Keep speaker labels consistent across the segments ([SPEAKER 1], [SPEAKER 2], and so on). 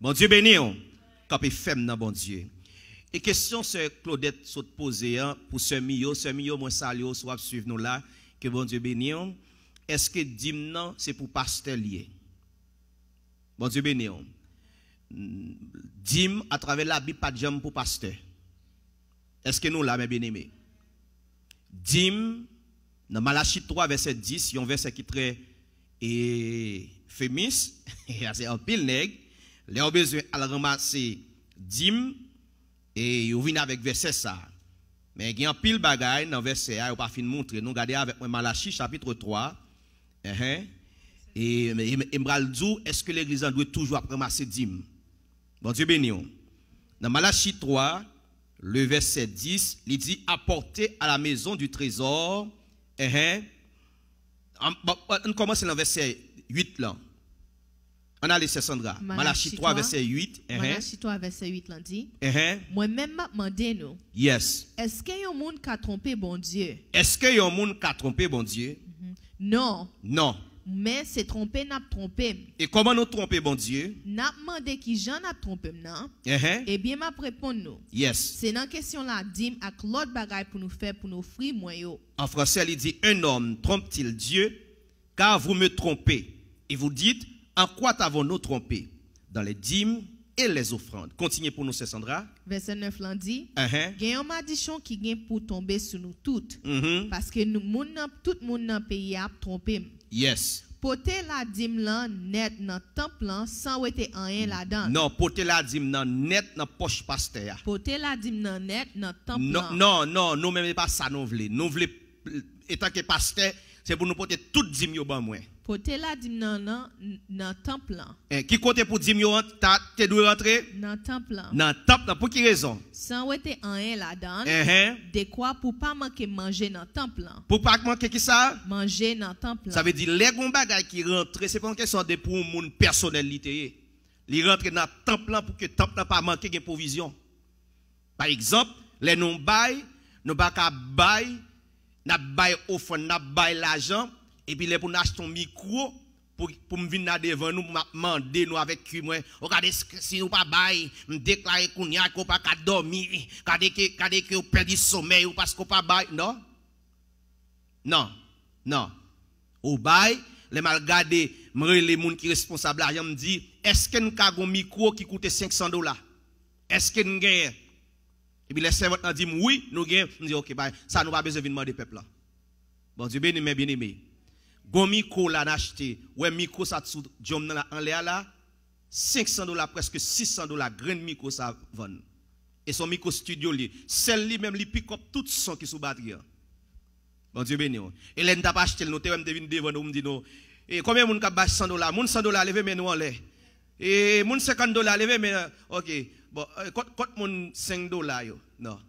[SPEAKER 1] Bon Dieu béni, quand il fait dans bon Dieu. Et question c'est Claudette saute poser pour ce Mio moi salue soit suivre nous là que bon Dieu béni. Est-ce que dîme non c'est pour pasteur lié? Bon Dieu béni. Dîme à travers la Bible pas de jambe pour pasteur. Est-ce que nous là mes bien-aimés? Dîme dans Malachie 3 verset 10, il y a un verset qui est très féministe, c'est un pile nègre. Les ont besoin à ramasser dîme et ils viennent avec verset ça. Mais il y a un pile bagaille dans verset A, ils pas fin montrer. Nous regardons avec Malachie chapitre 3. Et est-ce que l'église doit toujours ramasser dîme? Bon Dieu béni. Dans Malachie 3, le verset 10, il dit apportez à la maison du trésor. On commence dans le verset 8 là. On a laissé Sandra. Malachie 3, verset 8.
[SPEAKER 2] Malachie 3, verset 8, là dit. Moi-même m'a demandé nous.
[SPEAKER 1] Yes.
[SPEAKER 2] Est-ce qu'il y a un monde qui a trompé bon Dieu?
[SPEAKER 1] Est-ce qu'il y a un monde qui a trompé bon Dieu?
[SPEAKER 2] Non.
[SPEAKER 1] Non.
[SPEAKER 2] Mais c'est trompé, n'a trompé.
[SPEAKER 1] Et comment nous tromper bon Dieu?
[SPEAKER 2] N'a demandé qui j'en a trompé non? Eh bien m'a répondu nous.
[SPEAKER 1] Yes.
[SPEAKER 2] C'est dans question là dim avec l'autre bagaille pour nous faire pour nous offrir moi yo.
[SPEAKER 1] En français il dit un homme trompe-t-il Dieu? Car vous me trompez et vous dites en quoi avons-nous trompé? Dans les dîmes et les offrandes. Continuez pour nous, c'est Sandra.
[SPEAKER 2] Verset 9 là dit, il y a une malédiction qui vient pour tomber sur nous toutes. Parce que nous, tout le monde dans le pays a trompé.
[SPEAKER 1] Yes.
[SPEAKER 2] Porter la dîme là net dans le temple là sans être rien là-dedans.
[SPEAKER 1] Non, porter la dîme net dans poche pasteur.
[SPEAKER 2] Porter la dîme net dans le temple là.
[SPEAKER 1] Non, nous même pas ça nous voulons. Nous voulons étant que pasteur, c'est pour nous porter toute dîme yo ban moi.
[SPEAKER 2] Porter la dîme dans le temple là.
[SPEAKER 1] Qui compte pour dîme yo tu dois rentrer
[SPEAKER 2] dans le temple là.
[SPEAKER 1] Dans le temple pour quelle raison?
[SPEAKER 2] Sans être rien là-dedans. De quoi pour pas manquer manger dans le temple là.
[SPEAKER 1] Pour pas manquer qui ça?
[SPEAKER 2] Manger dans le temple là.
[SPEAKER 1] Ça veut dire les gon bagay qui rentre, c'est pas une question de pour monde personnalité. Li rentre dans le temple là pour que le temple là pas manquer de provision. Par exemple, les non bail, nous pas ka bail, n'a bail offrande, n'a bail l'argent et puis les pour acheter un micro pour me venir devant nous demander nous avec qui moi regardez si nous pas bail me déclarer qu'on y a qu'on pas dormir regardez que on perd du sommeil ou parce qu'on pas bail non au bail les mal garder me les monde qui responsable l'argent me dit est-ce que nous avons un micro qui coûte $500? Est-ce que nous gagne? Et puis les servants dit oui nous gagne me dit OK bye ça nous pas besoin de demander peuple là. Bon Dieu bien aimé gon micro là acheté ouais micro ça sous jom en l'air là $500 presque $600 grand micro ça vend et son micro studio li celle li même li pick up tout son qui sous batterie. Bon Dieu béni et là n'a pas acheté nous te même devine devant nous me dit non et combien moun ka ba $100 moun $100 lever mais nous en l'air et moun $50 lever mais OK bon quand moun $5 yo non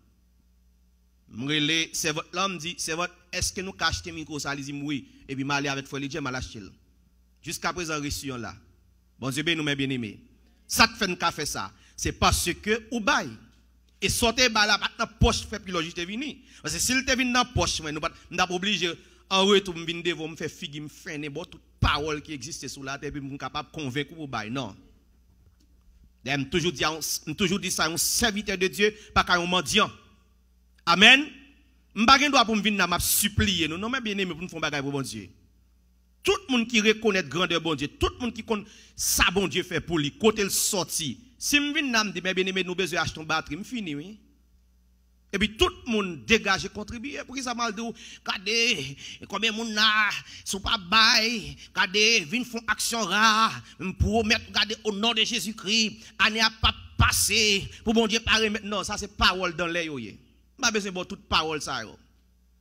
[SPEAKER 1] m'rele c'est votre l'homme dit c'est votre est-ce que nous acheter micro ça il dit oui et puis m'aller avec frère Lidje mal acheter jusqu'à présent reçu là bon Dieu ben nous mes bien-aimés ça te fait un café ça c'est parce que ou bail et sortir ba là dans poche fait puis logique venu parce que s'il te vient dans poche moi nous pas obligé en retour me venir devant me faire figue me freiner bon toute parole qui existe sur la terre puis me capable convaincre ou bail non j'aime toujours dire ça un serviteur de Dieu pas qu'un mendiant. Amen. M'bagay doit pour me venir m'a supplier nous non mais bien aimé pour nous faire bagay pour bon Dieu. Tout le monde qui reconnaît grandeur bon Dieu, tout le monde qui connaît ça bon Dieu fait pour lui côté le sorti. Si me vinn n'a me dit mais bien aimé nous besoin acheter une batterie, me fini oui. Et puis tout le monde dégage et contribue pour ça mal de regardez combien moun là sont pas bail, regardez vinn font action rare pour mettre regardez au nom de Jésus-Christ, année a pas passé pour bon Dieu parler maintenant ça c'est parole dans l'air yo. Pas besoin de toute parole ça.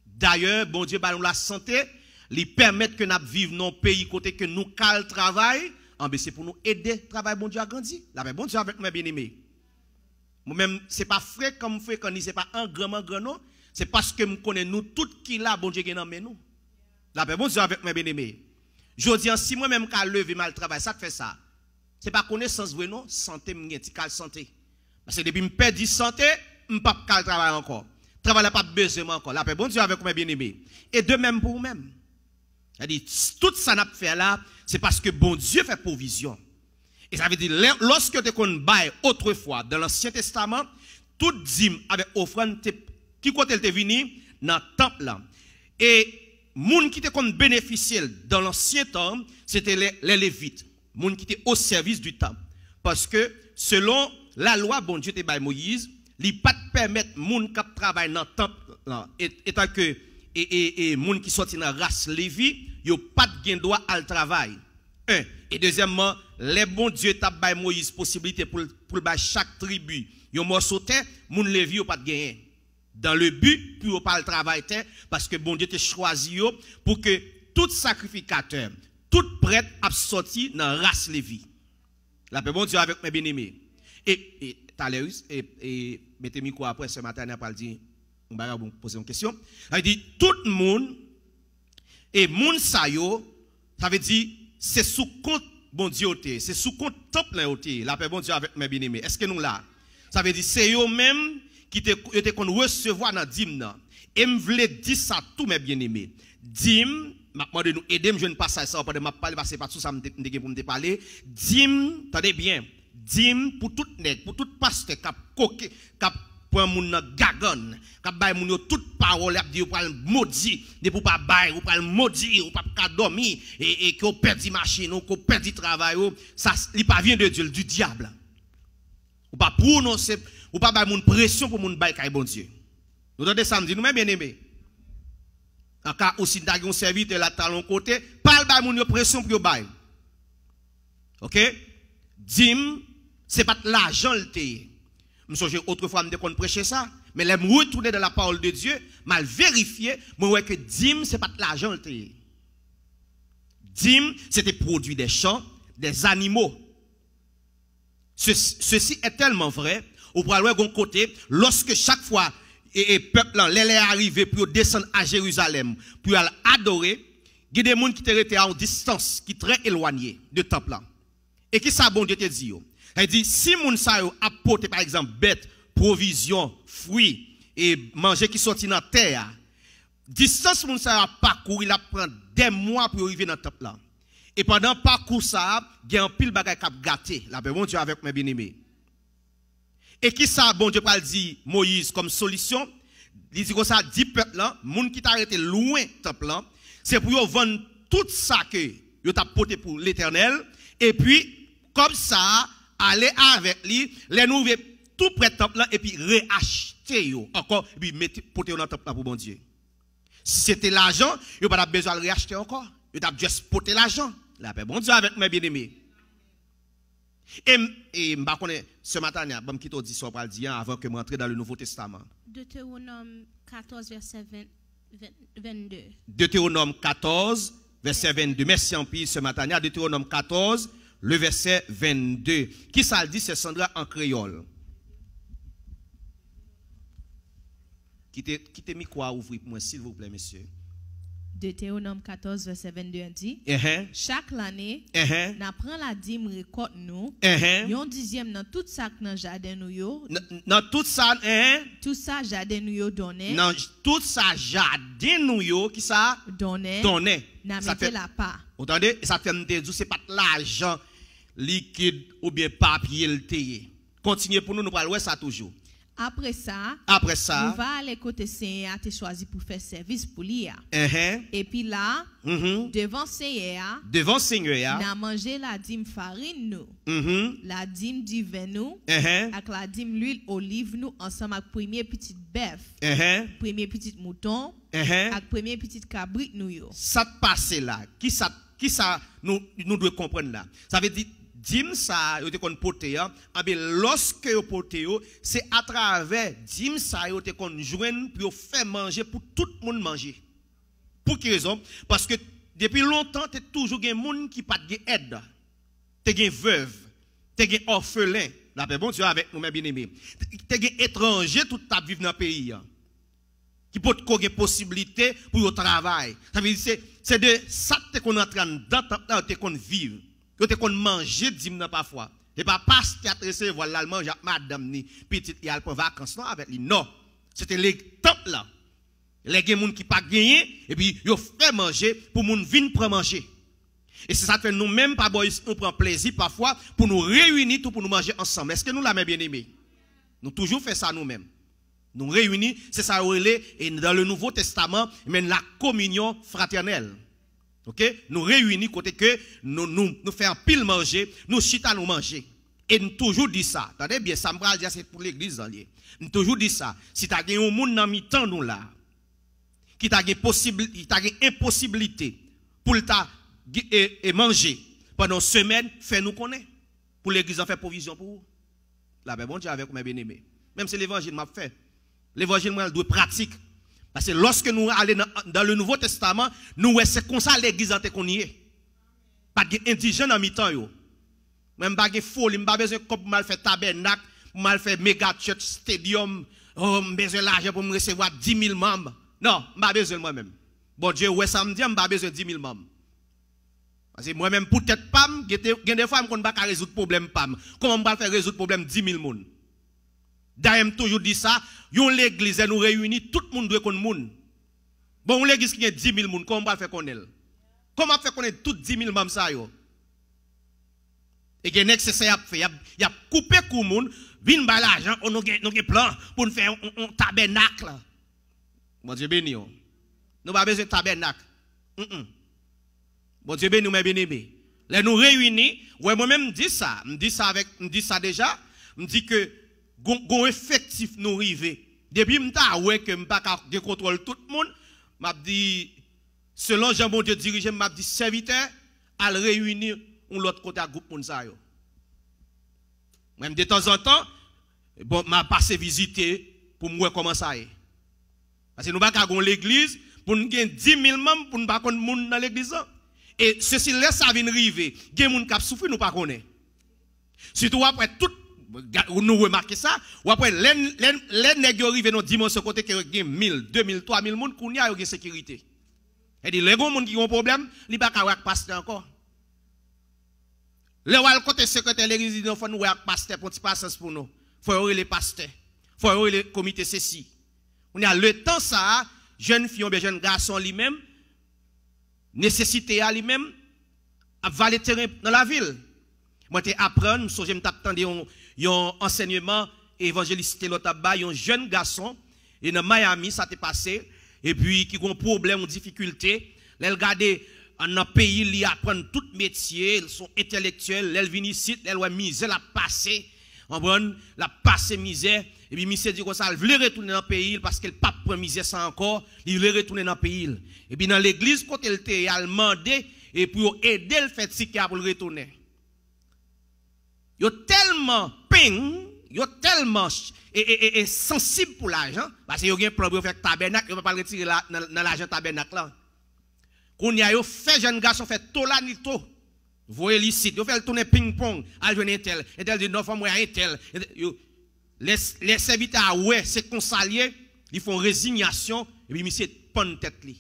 [SPEAKER 1] D'ailleurs, bon Dieu ba nous la santé, lui permettre que nous vivons dans un pays côté que nous cal travail, c'est pour nous aider travail bon Dieu à grandir. La bon Dieu avec mes bien-aimés. Moi-même c'est pas frais comme fréquent, c'est pas un grand non, c'est parce que nous connaissons nous tout qui là bon Dieu qui dans nous. La bon Dieu avec mes bien-aimés. Je dis si moi-même ka lever mal travail, ça te fait ça. C'est pas connaissance vrai non, santé m'genti cal santé. Parce que depuis me perdre santé, m'pas cal travail encore. Travail n'a pas besoin encore. La paix, bon Dieu avec mes bien-aimés. Et de même pour vous-même. C'est-à-dire, tout ça n'a fait là, c'est parce que bon Dieu fait provision. Et ça veut dire, lorsque tu kon bail autrefois, dans l'Ancien Testament, tout dîme avec offrande, qui côté elle te venu dans le temple là. Et moun qui te kon bénéficier dans l'ancien temps, c'était les Lévites, moun qui étaient au service du temple. Parce que selon la loi, bon Dieu te bail Moïse, il pas te permettre moun qui travaille dans le temple là, étant que et moun qui sorti dans la race Lévi, yo pas de droit à le travail. Un. Et deuxièmement, les bon Dieu t'a bail Moïse possibilité pour chaque tribu, yo morceau terre, moun Lévi yo pas de gagner. Dans le but pour pas le travail terre, parce que bon Dieu t'a choisi yo pour que tout sacrificateur, tout prêtre a sorti dans la race Lévi. La paix bon Dieu avec mes bien-aimés. Et Taléus, et mettez-moi quoi après ce matin, on va dire, on va poser une question. Il dit, tout le monde, et moun sa yo, ça veut dire, c'est sous compte bon Dieu, c'est sous compte temple, la paix bon Dieu avec mes bien-aimés. Est-ce que nous là? Ça veut dire, c'est eux même qui te qu'on recevoir dans dîme. Et me voulais dire ça tous mes bien-aimés. Dîme, m'a demandé nous aider, je ne passe ça, on m'a parlé, parce que pas tout ça, pour me parler. Dîme, attendez bien, dîme pour tout nègre, pour tout pasteur, cap pour moun gagon, cap bay moun yo toute parole, a dit ou pas maudit, de pour pas bay, ou pas maudit, ou pas dormir, et qu'on perd machine, ou qu'on perd travail, ça, il pas vient de Dieu, du diable. Ou pas prononcer, ou pas bay moun pression pour moun bay kay bon Dieu. Nous entendez samedi, nous même bien aimé. En cas aussi d'agir un serviteur là talon côté, parle bay moun yo pression pour yo bay. OK? Dim, c'est pas l'argent le té. M'songe autrefois me qu'on prêcher ça, mais les me retourner dans la parole de Dieu, mal vérifié, moi ouais que dim c'est pas de l'argent le té. Dim, c'était produit des champs, des animaux. Ceci est tellement vrai, au point où côté, lorsque chaque fois et peuple là, les arrivé pour descendre à Jérusalem, pour adorer, il y a des gens qui étaient en distance, qui très éloignés de temple là. Et qui ça bon Dieu te dit? Il dit si moun sa yo apporte par exemple bête, provision, fruits et manger qui sorti dans terre, distance moun sa yo parcours, il a prend des mois pour arriver dans temple là. Et pendant parcours ça, il y a un pile bagay k'ap gâté. La paix bon Dieu avec mes bien-aimés. Et qui ça bon Dieu parle dit Moïse comme solution? Il dit comme ça 10 peuple là, moun qui t'arrêté loin temple là, c'est pour yo vendre tout ça que yo t'a porté pour l'Éternel et puis comme ça aller avec lui, les nouveaux tout près temple là et puis réacheter yo encore et puis mettre porter dans temple là pour bon Dieu. Si c'était l'argent, yo pas besoin de réacheter encore. Yo t'a juste porter l'argent. La paix bon Dieu avec mes bien-aimés. Et m'pa connait ce matin il bon qui te dit ça pour dire avant que m'entrer dans le Nouveau Testament.
[SPEAKER 2] Deutéronome 14 verset 22.
[SPEAKER 1] Deutéronome 14 verset 22. Merci en pile ce matin. Deutéronome 14 le verset 22. Qui ça le dit, c'est Sandra en créole. Qui te mis quoi ouvrir pour moi, s'il vous plaît, monsieur?
[SPEAKER 2] Deutéronome 14, verset 22 dit, chaque année, nous prenons la dîme récolte nous, yon dixième dans tout ça dans jardin nous yo.
[SPEAKER 1] Dans tout ça,
[SPEAKER 2] tout ça jardin nous yo donné.
[SPEAKER 1] Dans tout ça jardin nous yo qui ça
[SPEAKER 2] donné. Ça fait la part.
[SPEAKER 1] Vous entendez? Ça fait me dire c'est pas l'argent liquide ou bien papier le té. Continuez pour nous parler ça toujours.
[SPEAKER 2] Après ça, on va aller côté Seigneur te choisi pour faire service pour lui. Et puis là, devant Seigneur, on a mangé la dîme farine nous, la dîme du vin nous, avec la dîme l'huile olive nous ensemble avec premier petit bœuf, premier petit mouton, avec premier petit cabrit nous yo.
[SPEAKER 1] Ça passe là, qui ça nous devons comprendre là. Ça veut dire dim ça yo te kon pote ya lorsque yo pote yo c'est à travers dim ça yo te kon joindre pour faire manger pour tout le monde manger. Pour quelle raison? Parce que depuis longtemps tu toujours gen monde qui pas de aide. Tu gen veuve, tu gen orphelin. La paix bon Dieu avec nous mes bien-aimés. Tu gen étranger toute ta vivre dans le pays qui peut te possibilité pour le travail. Ça veut dire c'est de ça que qu'on en train dans te kon vivre. Yo te kon manger dîme parfois. Et pas parce qu'il a tressé voilà le manger madame ni petite il a pour vacances non avec lui. Non, c'était les temples là. Les gens qui pas gagné et puis yo fait manger pour moun vinn prendre manger. Et c'est ça que nous-mêmes, par on prend plaisir parfois pour nous réunir, tout pour nous manger ensemble. Est-ce que nous l'avons bien aimé? Nous toujours fait ça nous-mêmes. Nous réunir, c'est ça et dans le Nouveau Testament, mais la communion fraternelle. OK? Nous réunir côté que nous faisons pile manger, nous chita nous manger. Et nous toujours dit ça. Attendez bien, ça me va dire c'est pour l'église. Nous toujours dit ça. Si tu as un monde dans mi-temps nous là, qui t'a une impossibilité pour et manger pendant une semaine, fait nous connaître. Pour l'église en fait provision pour vous. Là, ben bon Dieu avec mes bien-aimés. Même si l'évangile m'a fait. L'évangile moi doit pratique. Parce que lorsque nous allons dans le Nouveau Testament, nous c'est comme ça l'église en te connaît. Pas d'indigène en mi-temps yo. Même pas de folie, pas besoin de mal faire tabernacle, mal faire méga church stadium, besoin l'argent pour me recevoir 10 000 membres. Non, pas besoin moi-même. Bon Dieu, ouais samedi, pas besoin de 10 000 membres. Parce que moi-même peut-être pas, il y a des fois qu'on ne peut pas résoudre problème pas. Comment on va faire résoudre problème 10 000 personnes? D'ailleurs, toujours dit ça, l'église nous réunit, tout le monde doit connaître monde. Bon, l'église qui a 10 000 personnes, comment on va faire connaître? Comment on va faire connaître toutes 10 000 membres ça yo? Et que nécessaire fait, il a coupé coup monde, vinn ba l'argent, on a plan pour nous faire un tabernacle. Bon Dieu béni. Nous pas besoin de tabernacle. Bon Dieu béni nous mes bien-aimés. Là nous réunis, ouais moi-même dis ça, me dit ça déjà, me dit que gon effectif nous rivé. Depuis m'ta ouais que m'pas de contrôle tout le monde, m'a dit selon Jean bon Dieu dirigé m'a dit serviteur à réunir on l'autre côté à groupe moun sa yo. Même de temps en temps, bon m'a passé visiter pour me voir comment ça est. Parce que nous pas gon l'église pour nous gagner 10 000 membres pour nous pas connaître moun dans l'église. Et ceci laisse ça vient river, gen moun k'ap souffrir nous pas connaît. Surtout après tout nous remarquer ça, ou après les nèg yo rive dans dimension côté que gen 1000, 2000, 3000 moun kounya yo gen sécurité. Et dit les gon moun qui ont problème, li pas ka wak pasteur encore. Le wal côté secrétaire l'église il faut nous wak pasteur pour petit passage pour nous. Faut les pasteurs. Faut les comité ceci. On a le temps ça, jeune fille ou bien jeune garçon lui-même nécessité à lui-même à valer terrain dans la ville. Moi t'ai apprendre, je me t'attendais un enseignement évangélistique l'autre bas, un jeune garçon et dans Miami ça t'est passé et puis qui a un problème ou difficulté, elle regarder dans un pays il apprend tout métier, ils sont intellectuels, elle vient ici, elle a misère la passer, la passer misère et puis monsieur dit comme ça, elle veut retourner dans le pays parce qu'elle pas prend misère ça encore, il veut retourner dans le pays. Et puis dans l'église quand elle était, elle demandé et pour aider le fait ticket pour le retourner. Yo tellement ping, yo tellement et sensible pour l'argent parce que yo gen plan pour faire tabernacle, yo pas retirer dans l'argent tabernacle là. Qu'on y a yo fait jeune garçon fait tolanito. Voyez licite, yo fait le tourner ping pong, al joindre un tel dit non faut moi un tel. Les serviteurs ouais, c'est consalier, ils font résignation et puis monsieur pend tête li.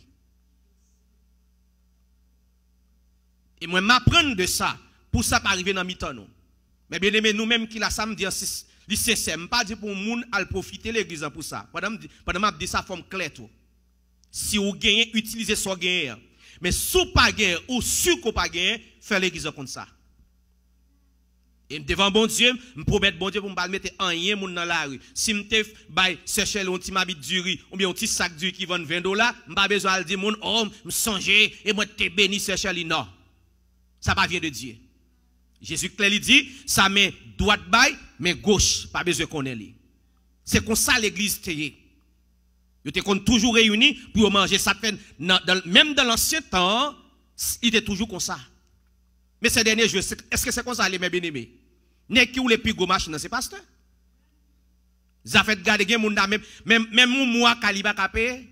[SPEAKER 1] Et moi m'apprendre de ça pour ça pas arriver dans mi-temps non. Mais bien aimé, nous-mêmes qui la samedi, c'est pas dit pour le monde à profiter l'église pour ça. Pendant que je dis ça, forme claire tout. Si vous gagnez, utilisez ce gagnez. Mais si vous pas gagné ou si vous pas gagné, faites l'église comme ça. Et devant bon Dieu, je promets bon Dieu pour me mettre en rien dans la rue. Si je cherche un petit mabit du riz ou bien un petit sac du riz qui vend $20, je n'ai pas besoin de dire mon homme, me songer et moi te béni chercher li non. Ça pas vient de Dieu. Jésus clair dit, ça met droite bail, mais gauche, pas besoin qu'on ait li. C'est comme ça l'église t'est. Ils étaient toujours réunis pour manger ça fait même dans l'ancien temps, il était toujours comme ça. Mais ces derniers jours, est-ce que c'est comme ça les mes bien-aimés? N'est qui ou les plus gros machines, c'est pasteur. Ça fait garder gen moun même moi calibre capé,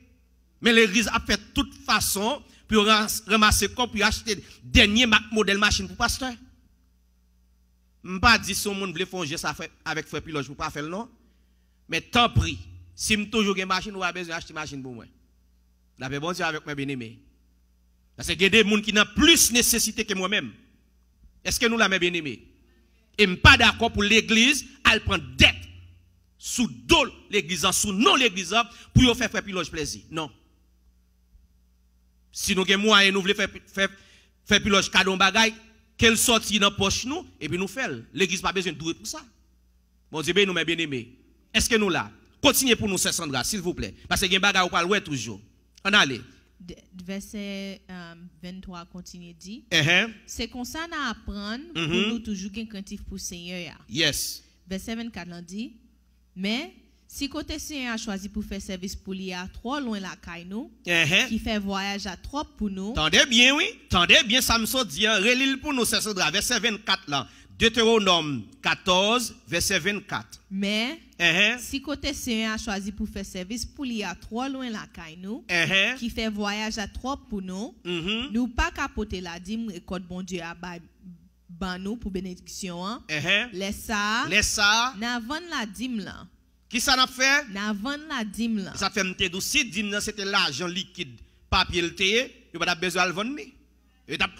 [SPEAKER 1] mais l'église a fait de toute façon pour ramasser comme pour acheter dernier modèle machine pour pasteur. Je ne pas dire si on veut faire ça avec frère pilote pour pas faire non. Mais tant pis, si je toujours une machine, on a besoin d'acheter une machine pour moi. La bon Dieu avec mes bien-aimés. Parce qu'il y a des gens qui ont plus nécessité que moi-même. Est-ce que nous l'avons bien aimé? Et je ne suis pas d'accord pour l'église, elle prend dette sous dos l'église, sous non l'église, pour faire pilote plaisir. Non. Si nous avons moyen, nous voulons fait pilote cadeau bagay, qu'elle sorti dans poche nous et puis nous fait. L'église pas besoin de douer pour ça. Bon Dieu, nous bien aimés. Est-ce que nous là? Continuez pour nous, Sœur Sandra, s'il vous plaît. Parce que il y a des bagages ou pas le toujours. On allez.
[SPEAKER 2] Verset 23 continue dit. C'est comme ça nous apprendre pour nous toujours un cantif pour Seigneur.
[SPEAKER 1] Yes.
[SPEAKER 2] Verset 24 dit. Mais si côté Seigneur a choisi pour faire service pour lui à trop loin la caille nous, qui fait voyage à trop pour nous.
[SPEAKER 1] Tendez bien, oui. Tendez bien, Samson dit, relille pour nous, Sœur Sandra, verset 24 là. Deutéronome 14, verset 24.
[SPEAKER 2] Mais, si côté Seigneur a choisi pour faire service pour lui à trop loin la caille nous, qui fait voyage à trop pour nous, nous pas capoter la dîme et code bon Dieu à ban nous pour bénédiction. Laisse ça, n'a vendre la dîme là.
[SPEAKER 1] Qui ça n'a fait?
[SPEAKER 2] N'a vendre la dîme là.
[SPEAKER 1] Ça fait m'te dou si dîme là c'était l'argent liquide, papier le téye, il pas besoin de vendre ni.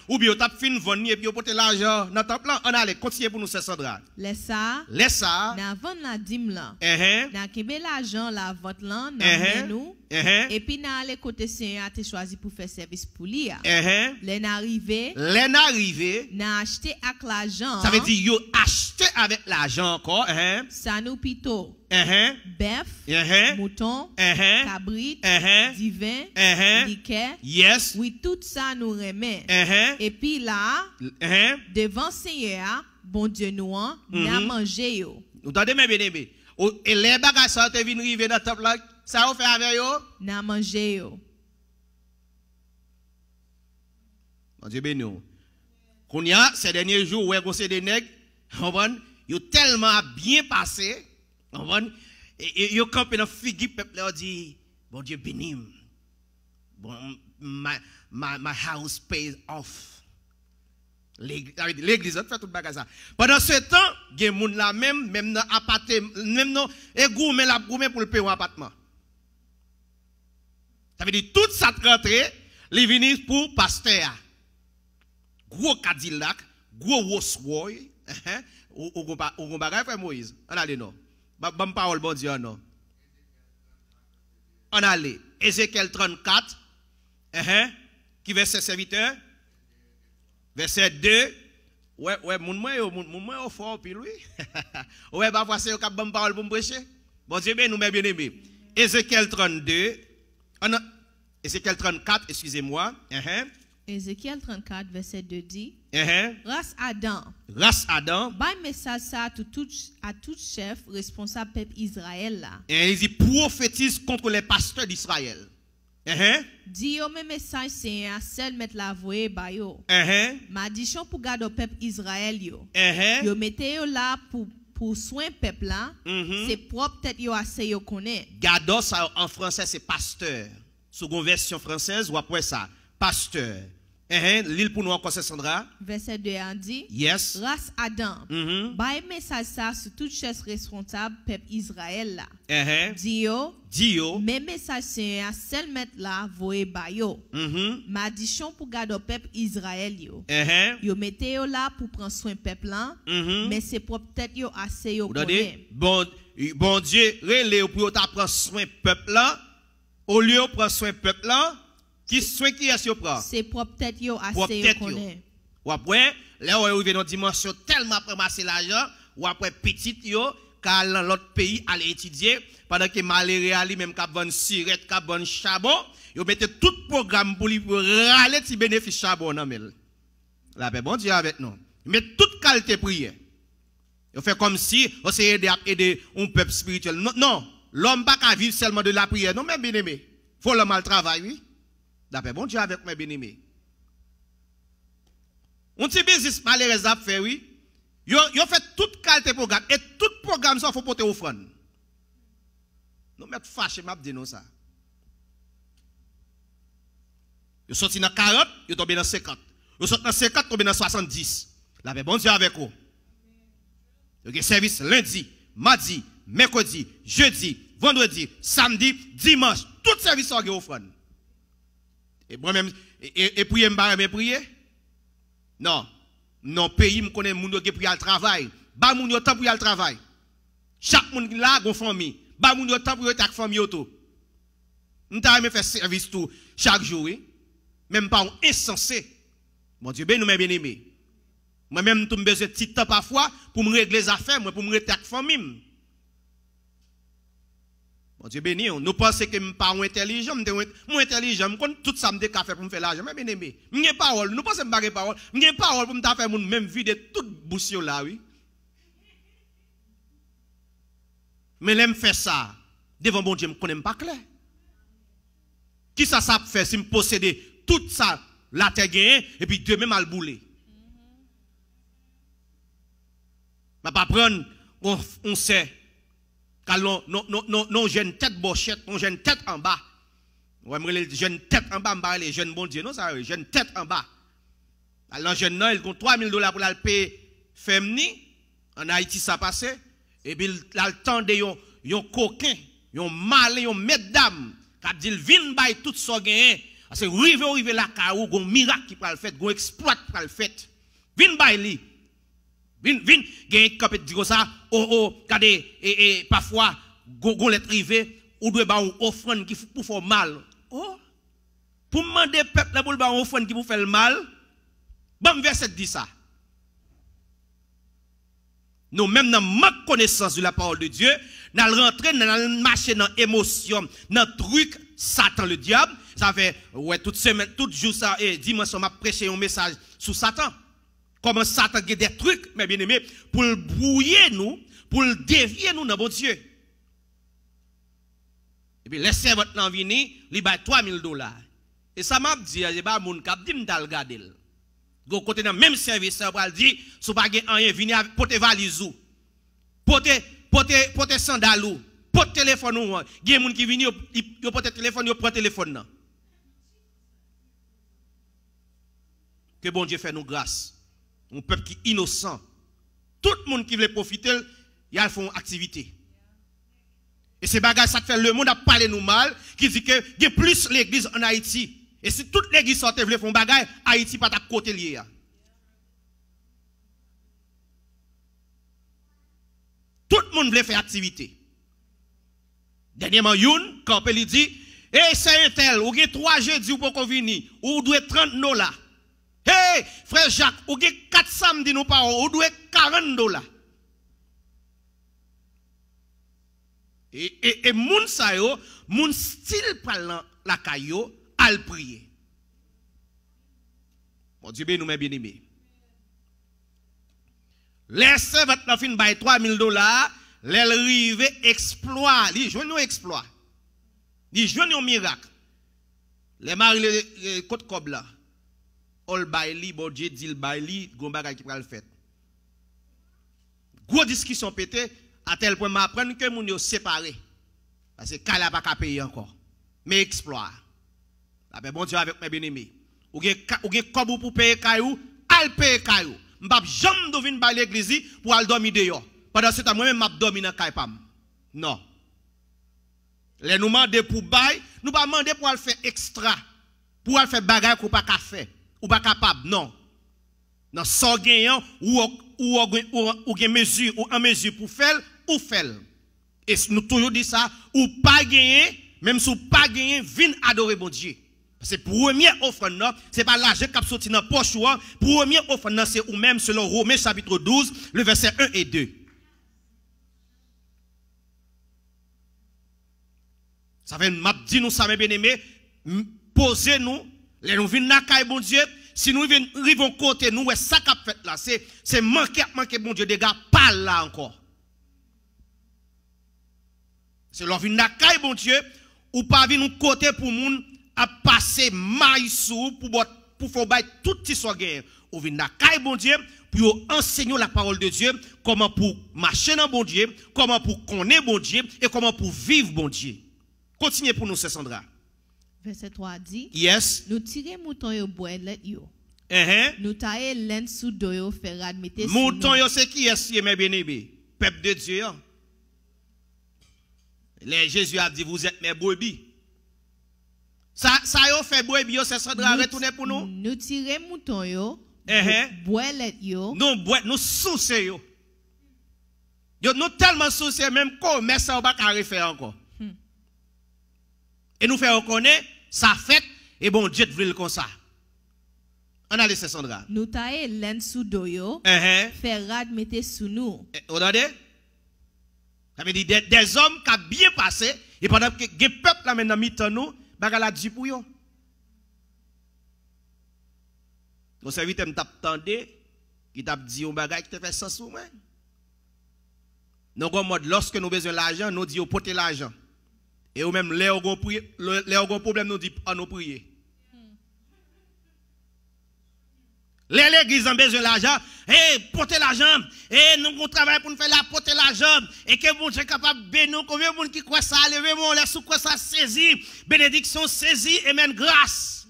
[SPEAKER 1] Ou bien tu as fin vendre et puis tu porter l'argent dans ton plan. On allait continuer pour nous Sœur Sandra.
[SPEAKER 2] Laisse ça.
[SPEAKER 1] N'a
[SPEAKER 2] vendre la dîme là. N'a kebe l'argent la vente là dans nous. Et puis n'a aller côté Seigneur a choisi pour faire service pour lui. L'en arrivé. N'a acheté avec l'argent.
[SPEAKER 1] Ça veut dire yo acheté avec l'argent encore.
[SPEAKER 2] Ça nous plutôt. Bœuf, mouton, cabrit, divin, liquet.
[SPEAKER 1] Yes.
[SPEAKER 2] Oui, tout ça nous remet. Et puis là, devant Seigneur, bon Dieu nous, n'a mangé yo.
[SPEAKER 1] Vous entendez mes bien-aimés? Et les bagages ça te viennent arriver dans temple là, ça vous fait avec yo?
[SPEAKER 2] N'a mangé yo.
[SPEAKER 1] Bon Dieu béni. Qu'on y a ces derniers jours où on des nègres, ils ont tellement bien passé. Et yo campé dans figi peuple là dit bon Dieu béni. Bon my house pays off. L'église fait tout bagage ça. Pendant ce temps, il y a moun là même dans appartement, même non et gourmet la gourmet pour le payer un appartement. Ça veut dire toute ça rentrée, les venir pour pasteur. Gros Cadillac, gros Rolls-Royce, ou bagage frère Moïse. On allez non. Bonne parole, bon Dieu, non. On allait. Ézéchiel 34, qui verset serviteur. Verset 2. Ouais, moun moi fort, puis lui. Ouais, parfois c'est une bonne parole pour me prêcher. Bon Dieu, nous bien aimés. Ézéchiel 32. Ézéchiel 34, excusez-moi.
[SPEAKER 2] Ézéchiel 34, verset 2 dit. Race Adam. Bah message ça à tout chef responsable peuple Israël là.
[SPEAKER 1] Et il dit prophétise contre les pasteurs d'Israël.
[SPEAKER 2] Dit yo même message c'est un seul mettre la voie ba yo. Maldition pour garder peuple Israël yo. Yo mettez yo là pour soin peuple là. C'est propre tête yo assez yo connaît.
[SPEAKER 1] Gardo ça en français c'est pasteur. Seconde version française ou après ça pasteur. L'île pour nous encore, c'est Sandra.
[SPEAKER 2] Verset 2 a dit.
[SPEAKER 1] Yes.
[SPEAKER 2] Race Adam. Bah message ça sur toute chaise responsable peuple Israël là. Dio. Mais message c'est un seul mettre là voye ba yo. Maldition pour garder peuple Israël yo. Yo mettez yo là pour prendre soin peuple là. Mais c'est peut-être yo assez yo connaît.
[SPEAKER 1] Bon Dieu, relé pour prendre soin peuple là. Au lieu de prendre soin peuple là. Qui soin qui est prend?
[SPEAKER 2] C'est peut-être yo assez yo connaît.
[SPEAKER 1] Ou après, là où on vient dans dimension tellement ramasser l'argent, ou après petit yo, car dans l'autre pays aller étudier, pendant que malheureux ali même qu'a bonne sirette, qu'a bonne charbon, yo mettez tout programme pour lui râler ti bénéfice charbon nan mel. La paix bon Dieu avec nous. Mais toute qualité prière. Yo fait comme si on s'est aider un peuple spirituel. Non, l'homme pas qu'à vivre seulement de la prière. Non mais bien aimé. Faut le mal travail oui. D'après bon Dieu avec mes bien-aimés. On petit business malheureux a fait oui. Yo fait toute qualité programme et tout programme ça faut porter offrande. Non mais fâché m'a dit non ça. Yo sorti dans 40, yo tombé dans 50. Yo sorti dans 50, tombé dans 70. D'après bon Dieu avec vous. Yo gen service lundi, mardi, mercredi, jeudi, vendredi, samedi, dimanche, tout service ça gen offrande. Et moi-même, et prier, me prier? Non. Non, pays, me connaît, moun yo qui prier al travail. Ba moun yo temps pour al travail. Chaque moun là, gon famille. Ba moun yo temps pour tak famille auto. M'ta me faire service tout chaque jour, oui. Même pas un insensé. Bon Dieu, nous bien aimé. Moi-même, je besoin de petit temps parfois pour me régler les affaires, pour me régler la famille. Bon Dieu béni, nous pensons que je ne suis pas intelligent, je suis intelligent, je connais tout ça, je suis fait pour me faire l'argent. Mais bien aimé, je n'ai pas parole, nous pensons que je n'ai pas parole, je n'ai pas parole pour me faire même vide toute bouche là, oui. Mais je fais ça, devant bon Dieu, je ne connais pas clair. Qui ça fait si je possède tout ça, la terre gagne, et puis demain mal boulé. Je ne vais pas prendre, on sait. Car non, j'ai une tête bochette, j'ai une tête en bas. J'ai une tête en bas, les jeunes bon Dieu, non, ça, j'ai une tête en bas. Alors, jeune, non, ils ont $3,000 pour la payer féminin. En Haïti, ça passe. Et puis, là, le temps de yon coquin, yon malin, yon mesdames, qui dit, vin bay tout ça gagné. C'est rive la caou, gon miracle qui peut le faire, gon exploit qui peut le faire. Vin bay li. Vin, gen kapet di ça, regardez, et parfois, gon let rive, ou doit ba ou offrande qui pour faire mal. Oh, pour demander peuple la pour ba offrande qui pour faire le mal, bon verset dit ça. Nous même dans ma connaissance de la parole de Dieu, nous rentrer dans marcher dans émotion, dans truc Satan le diable, ça fait ouais toute semaine, tout jour ça et dimanche on m'a prêché un message sur Satan. Comment Satan a des trucs, mes bien-aimés, pour le brouiller nous, pour le dévier nous dans bon Dieu. Et puis, les servantes n'en viennent, ils baillent $3,000. Et ça m'a dit, il y a mon cap, dit m'dal gadel. Go côté dans même service, ça va dire, si pas gen rien, venez porter valise ou. Porter sandal ou, porter téléphone ou. Gen moun qui vini, yo porter téléphone, yo prend téléphone nan. Que bon Dieu fait nous grâce. Un peuple qui est innocent. Tout le monde qui veut profiter, ils font activité. Et ces bagages, ça fait le monde a parlé nous mal, qui dit que il y a plus l'église en Haïti. Et si toute l'église sortait veut faire bagages, Haïti pas à côté lié. Tout le monde veut faire activité. Dernièrement, Youn, quand il dit, hey, c'est un tel, ou avez 3 jeudi ou pour qu'on vienne, ou doit $30. Hey, frère Jacques, ou avez 4 samedis nous pas, ou doit $40. Et moun sa yo, moun style parlant la caillou, al prier. Bon Dieu nous bien aimé. Les servantes n'a fin bay $3,000, les rive exploit, li joine un exploit. Li joine un miracle. Les mari le côte cob là. Ol bay li, bon Dieu dit le bay li, gon bagay qui pral fait. Gros discussion pété à tel point m'apprendre que moun yo séparé. Parce que kala pas ka payer encore. Mais exploit. La bon Dieu avec mes bien-aimés. Ou gen kob pour payer kayou, al payer kayou. M'pap jamais de venir par l'église pour aller dormir dehors. Pendant ce temps, moi-même, m'ap dormi dans kay pam. Non. Les nous demander pour bail, nous pas demander pour aller faire extra. Pour aller faire bagay qu'on pas faire. Ou pas capable, non. Non, sans gagnant, ou gen mesure, ou en mesure pour faire, ou faire. Et nous toujours dit ça, ou pas gagner, même si ou pas gagner, viens adorer mon Dieu. C'est première offrande, c'est pas l'argent qui a sorti dans la poche. Première offrande, c'est ou même selon Romains chapitre 12, le verset 1 et 2. Ça fait m'a dit nous ça mes bien-aimés, posez-nous, les nous venons na caille bon Dieu, si nous arrivons côté nous ça qu'a fait là, c'est manquer bon Dieu des gars pas là encore. C'est leur venir na caille bon Dieu ou pas venir nous côté pour moun à passer maïsou pour faire bailler tout petit soit gain. Ou vient na caille bon Dieu pour enseigner la parole de Dieu, comment pour marcher dans bon Dieu, comment pour connaître bon Dieu et comment pour vivre bon Dieu. Continuez pour nous, c'est Sandra.
[SPEAKER 2] Verset 3 dit.
[SPEAKER 1] Yes.
[SPEAKER 2] Nous tirons mouton yo boelet yo. Nous taillons laine sous doyo faire admettre.
[SPEAKER 1] Mouton yo c'est qui est mes bien-aimés? Peuple de Dieu. Les Jésus a dit vous êtes mes brebis. Ça yo fait brebis yo c'est Sandra retourner pour nous.
[SPEAKER 2] Nous tirons mouton yo. Boelet yo.
[SPEAKER 1] Nous soucieux yo. Yo nous tellement soucieux même commerce on pas carré faire encore. Et nous faire reconnaître ça fait et bon Dieu veut comme ça. On a laissé Sandra.
[SPEAKER 2] Nous taille laine sous doyo. Faire rad mettez sous nous.
[SPEAKER 1] Vous entendez? Ça veut dire des hommes qui ont bien passé et pendant que le peuple là maintenant mis en nous, bagarre la dit pour eux. Mon serviteur m'a attendé, qui t'a dit un bagage qui te fait sens pour moi. Nous en mode lorsque nous besoin l'argent, nous disons porter l'argent. Et ou même les problème nous dit à nous prier. L'église a besoin de l'argent, porter l'argent, nous travaillons pour nous faire la porter l'argent, et que bon Dieu est capable de bénir, combien de monde qui croit ça, levez-moi, laisse quoi ça saisi, bénédiction saisie, et même grâce.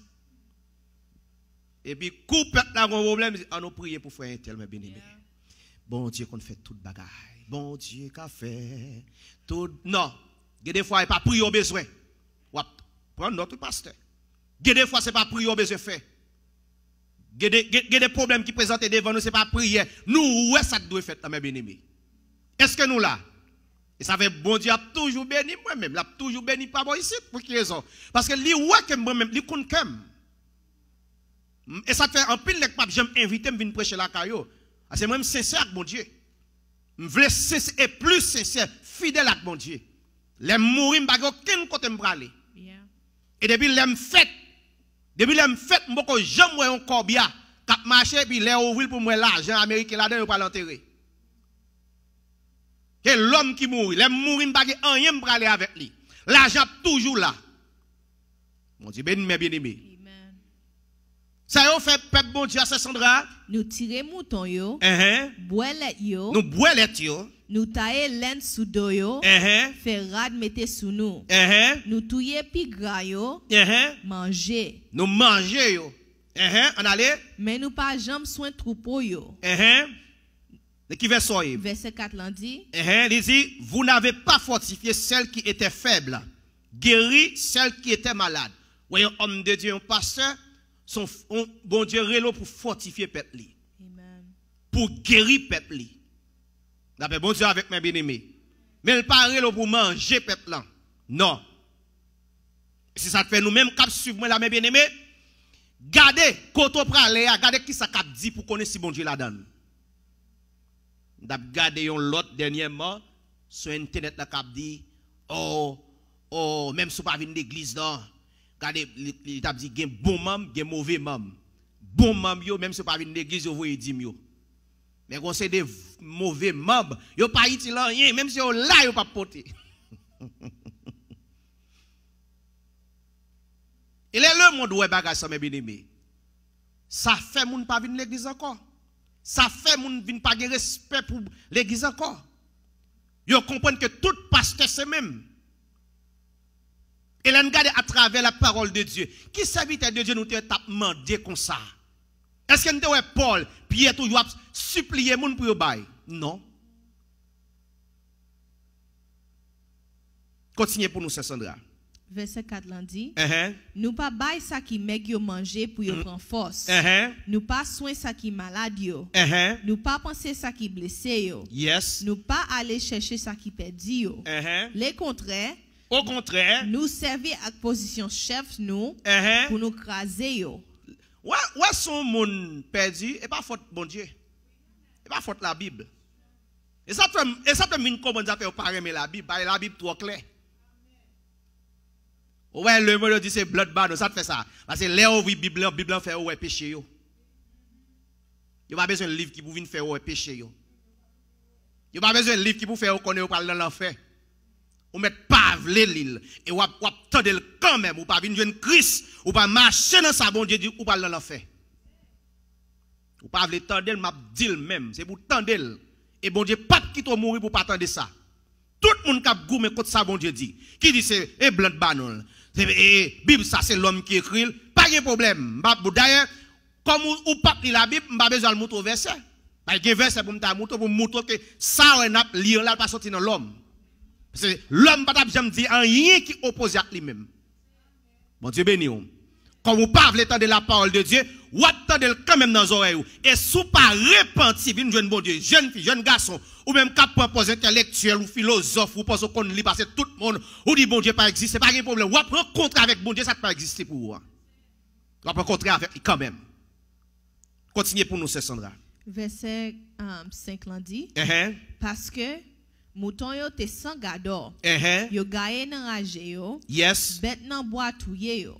[SPEAKER 1] Et puis, coupe là, un problème, on nous prier pour faire un tel, mais béni. Bon Dieu, qu'on fait toute bagaille. Bon Dieu, qu'a fait tout. Non, des fois, il n'y a pas prier au besoin. Prendre notre pasteur. Des fois, ce n'est pas prier au besoin fait. Il y a des problèmes qui présentent devant nous, ce n'est pas prier. Nous, ouais, ça doit faire, mes bien-aimés. Est-ce que nous là? Et ça fait bon Dieu a toujours béni moi-même. Il a toujours béni pas moi ici. Pour quelle raison? Parce que lui, ouais, que moi-même, lui, compte comme. Et ça fait un pile de pape, j'aime inviter, me venir prêcher la caillou. C'est moi-même sincère avec mon Dieu. Je veux et plus sincère, fidèle avec mon Dieu. Les mourir, je ne aucun côté me aller. Et depuis les fêtes, je ne jamais un corbia qui marché et puis les ouvrir pour moi l'argent américain là-dedans, pas l'enterrer. Et l'homme qui mourit, les mourir, je ne rien pour aller avec lui. L'argent toujours là. Mon Dieu, bien aimé. Ça y fait peuple bon Dieu à Sandra.
[SPEAKER 2] Nous tirons mouton yo. Boilet yo.
[SPEAKER 1] Nous boilet yo.
[SPEAKER 2] Nous tailler laine sous do yo. Faire rad mettez sous nous. Nous touiller pi gras yo. Manger.
[SPEAKER 1] Nous manger yo. On allait.
[SPEAKER 2] Mais nous pas jamais soin troupeau yo.
[SPEAKER 1] Qui verset?
[SPEAKER 2] Verset 4 l'en dit.
[SPEAKER 1] Il dit, vous n'avez pas fortifié celle qui était faible, guéri celle qui était malade. Voyons, homme de Dieu, un pasteur. Son bon Dieu relo pour fortifier peuple li. Pour guérir peuple li. D'après bon Dieu avec mes bien-aimés. Mais il pas relo pour manger peuple là. Non. Si ça te fait nous-mêmes cap suivre moi là mes bien-aimés, gardez koto pralé, gardez qui ça cap dit pour connaître si bon Dieu la donne. D'ab garder un l'autre dernièrement sur internet la cap dit même si pas venir d'église là. Regardez, il t'a dit qu'il y a bon membre, il y a mauvais membre. Bon membre, même si vous ne venez pas l'église, vous voyez 10 000. Mais quand c'est des mauvais membres, vous ne pas utile rien, même si vous là, vous ne pas porter. Il est le monde où est bagage ça, mes bien-aimés. Ça fait moun pas venir l'église encore. Ça fait moun vin pas de respect pour l'église encore. Vous comprenez que tout pasteur c'est même. Et là, nous regardons à travers la parole de Dieu. Qui serviteur de Dieu nous t'a demandé comme ça? Est-ce que nous avons Paul, Pierre, toujours supplier les gens pour bailler? Non. Continuez pour nous, Sandra.
[SPEAKER 2] Verset 4 lundi. Nous pas bailler ça qui m'aide manger pour y prendre force. Nous pas soin ça qui malade yo. Nous pas penser ça qui blessé yo.
[SPEAKER 1] Yes.
[SPEAKER 2] Nous pas aller chercher ça qui perdu yo. Les contraires.
[SPEAKER 1] Au contraire,
[SPEAKER 2] nous servir à position chef nous pour nous craser yo.
[SPEAKER 1] Ouais, son monde perdu et pas faute bon Dieu. Et pas faute la Bible. Et ça te mine comment ça fait pas aimer la Bible, la Bible trop clair. Ouais, le mot dit c'est blood bad, ça te fait ça. Parce que là où Bible fait ouais péché yo. Il pas besoin de livre qui pour venir faire ouais péché yo. Il pas besoin de livre qui pour faire connaître parler dans l'enfer. Ou mettre pave l'île et ou tendre quand même ou pas venir jouer Christ ou pas marcher dans sa bon Dieu ou pas dans l'enfer. Ou pas le tendre m'a dit même, c'est pour tendre et bon Dieu pas qui toi mourir pour pas attendre ça. Tout le monde qui a goûté contre ça bon Dieu dit. Qui dit c'est blanc banon. Et Bible ça c'est l'homme qui écrit, pas de problème. D'ailleurs comme ou pas la Bible, m'pas besoin de montrer verset. Parce que verset pour me montrer que ça on a lire là pas sortir dans l'homme. Parce que l'homme ne peut jamais dire rien qui oppose à lui-même. Bon Dieu béni. Quand vous parlez de la parole de Dieu, vous attendez quand même dans les oreilles. Et si vous pas repenti, vous jeune bon Dieu, jeune fille, jeune garçon, ou même cap propos intellectuel ou philosophe, vous pensez qu'on lit parce que tout le monde, vous dit bon Dieu pas existe, pas de problème. Vous rencontrez avec bon Dieu, ça ne peut pas exister pour vous. Vous rencontrez avec lui quand même. Continuez pour nous, c'est Sandra.
[SPEAKER 2] Verset 5 l'en dit. Parce que mouton yo te sans gador. Yo gaye nan rage yo.
[SPEAKER 1] Yes.
[SPEAKER 2] Bet nan bois touye yo.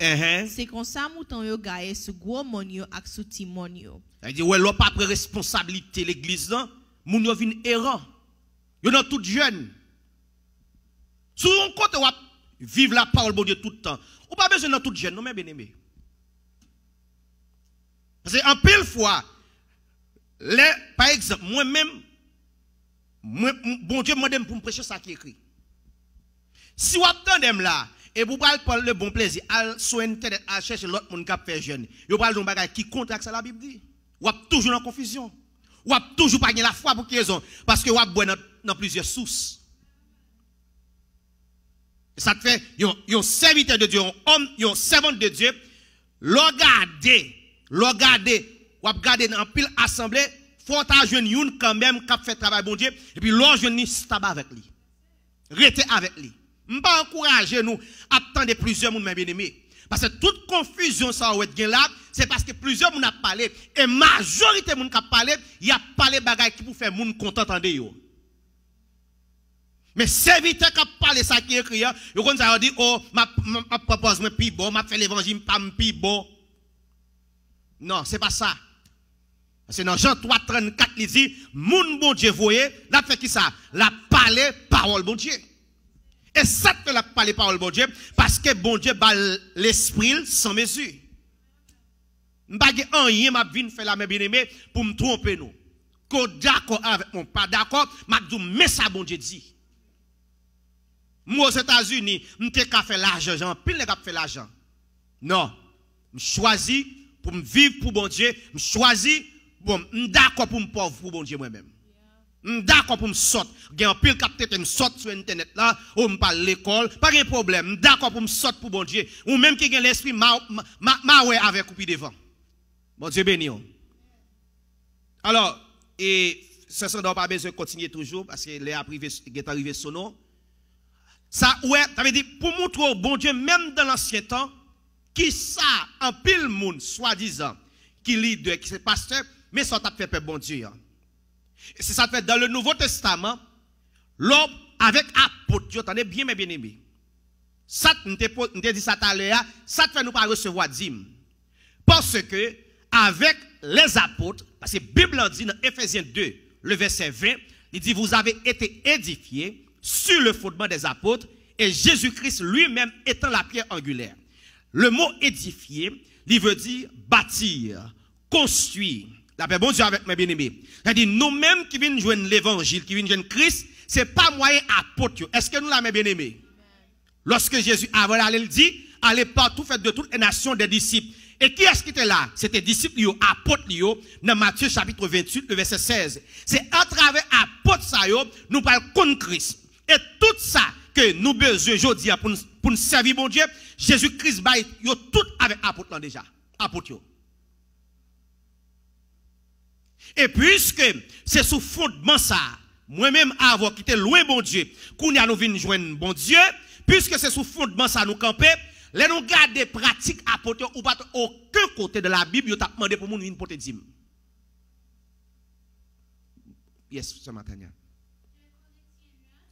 [SPEAKER 2] C'est comme ça mouton yo gaye sous gros mon yo ak sous ti mon yo.
[SPEAKER 1] Il dit ouais, l'on pas prendre responsabilité l'église là, moun yo vinn errant. Yo nan tout jeune. Sous un côté ou vivre la parole de Dieu tout le temps. Ou pas besoin de tout jeune, non mais bien aimé. Parce que en pile fois, par exemple, moi-même, bon Dieu m'a demandé pour me prêcher ça qui est écrit. Si vous attendez là, et vous parlez pour le bon plaisir, sur internet, à chercher l'autre monde qui a fait jeune, vous parlez d'un bagage qui contre ça la Bible dit. Vous êtes toujours en confusion. Vous êtes toujours pas la foi pour quelle raison? Parce que vous êtes dans plusieurs sources. Ça te fait, un serviteur de Dieu, un homme, un servant de Dieu, regardez, ou regardez dans pile assemblée, faut t'ajouter une quand même qui fait travail bon Dieu, et puis l'enjeuner stable avec lui. Restez avec lui. Je ne vais pas encourager nous à attendre plusieurs monde, mes bien-aimés. Parce que toute confusion, ça va être là, c'est parce que plusieurs monde a parlé, et majorité monde qui a parlé, il a parlé de bagages qui pour faire monde content entendre yo. Mais serviteur qui a parlé ça qui est écrit, yo kon ça dit oh ma propose moi pi bon, m'a fait l'évangile pas pi bon. Non, c'est pas ça. C'est dans Jean 3:34 il dit moun bon Dieu voyez, l'a fait qui ça? L'a parlé parole bon Dieu. Et ça fait la parler parole bon Dieu parce que bon Dieu bat l'esprit sans mesure. M'pa gen rien m'a vinn faire la même bien-aimé pour me tromper nous. Ko d'accord avec mon pas d'accord, m'a dit mais ça bon Dieu dit. Moi aux États-Unis, m'te ka fait l'argent, pile les ka fait l'argent. Non, je choisis pour me vivre pour bon Dieu, je choisis bon, d'accord pour me pauvre pour bon Dieu moi-même. D'accord pour me sortir, gen pile capteur me sortir sur internet là, ou me parle l'école, pas de problème. D'accord pour me sortir pour bon Dieu, ou même qui gen l'esprit ma ouais avec ou puis devant. Bon Dieu béni. Alors, et ça ne doit pas besoin de continuer toujours parce que les est arrivé son nom. Ça, ouais, ça veut dire, pour montrer au bon Dieu, même dans l'ancien temps, qui ça, en pile monde, soi-disant, qui leader, qui c'est pasteur, mais ça t'a fait peur bon Dieu. Et c'est ça fait dans le Nouveau Testament, l'homme avec apôtre, attendez bien, mes bien-aimés. Ça, nous te dit ça tout à l'heure, ça te fait nous pas recevoir dîme. Parce que, avec les apôtres, parce que la Bible dit dans Ephésiens 2, le verset 20, il dit, vous avez été édifiés sur le fondement des apôtres et Jésus-Christ lui-même étant la pierre angulaire. Le mot édifier, il veut dire bâtir, construire. La paix, bon Dieu avec mes bien-aimés. C'est-à-dire, nous-mêmes qui viennent joindre l'évangile, qui viennent joindre Christ, ce n'est pas moyen apôtre. Est-ce que nous l'avons, mes bien-aimés? Lorsque Jésus, avant d'aller, il dit, allez partout, faites de toutes les nations des disciples. Et qui est-ce qui était là? C'était disciples, apôtres, dans Matthieu chapitre 28, le verset 16. C'est à travers apôtres, nous parlons contre Christ. Et tout ça que nous besoin aujourd'hui pour nous servir bon Dieu, Jésus-Christ va tout avec apôtres déjà. Apôtres. Et puisque c'est sous fondement ça, moi-même avant qui était loin bon Dieu, qu'on a nous venir joindre bon Dieu, puisque c'est sous fondement ça nous camper, les nous garder pratiques apôtres ou pas aucun côté de la Bible, yo t'a demandé pour nous venir porter dîme. Yes, ce matin.